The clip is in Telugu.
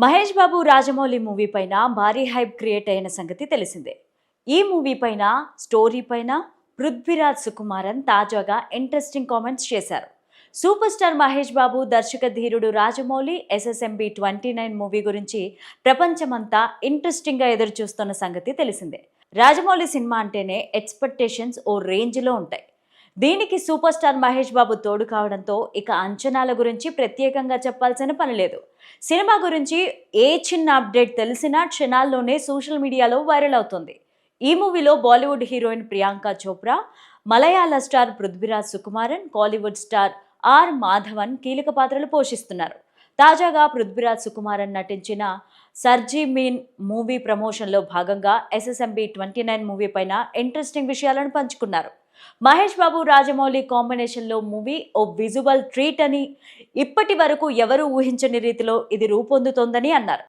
మహేష్ బాబు రాజమౌళి మూవీ పైన భారీ హైప్ క్రియేట్ అయిన సంగతి తెలిసిందే. ఈ మూవీ పైన స్టోరీ పైన పృథ్వీరాజ్ సుకుమారన్ తాజాగా ఇంట్రెస్టింగ్ కామెంట్స్ చేశారు. సూపర్ స్టార్ మహేష్ బాబు దర్శక ధీరుడు రాజమౌళి SSMB 29 మూవీ గురించి ప్రపంచమంతా ఇంట్రెస్టింగ్గా ఎదురు చూస్తున్న సంగతి తెలిసిందే. రాజమౌళి సినిమా అంటేనే ఎక్స్పెక్టేషన్స్ ఓ రేంజ్లో ఉంటాయి. దీనికి సూపర్ స్టార్ మహేష్ బాబు తోడు కావడంతో ఇక అంచనాల గురించి ప్రత్యేకంగా చెప్పాల్సిన పని లేదు. సినిమా గురించి ఏ చిన్న అప్డేట్ తెలిసినా క్షణాల్లోనే సోషల్ మీడియాలో వైరల్ అవుతుంది. ఈ మూవీలో బాలీవుడ్ హీరోయిన్ ప్రియాంక చోప్రా, మలయాళ star Prithviraj Sukumaran, Kollywood star R Madhavan కీలక పాత్రలు పోషిస్తున్నారు. తాజాగా పృథ్వీరాజ్ సుకుమారన్ నటించిన సర్జీ మీన్ మూవీ ప్రమోషన్లో భాగంగా SSMB 29 మూవీ పైన ఇంట్రెస్టింగ్ విషయాలను పంచుకున్నారు. మహేష్ బాబు రాజమౌళి కాంబినేషన్లో మూవీ ఓ విజువల్ ట్రీట్ అని, ఇప్పటి వరకు ఎవరూ ఊహించని రీతిలో ఇది రూపొందుతోందని అన్నారు.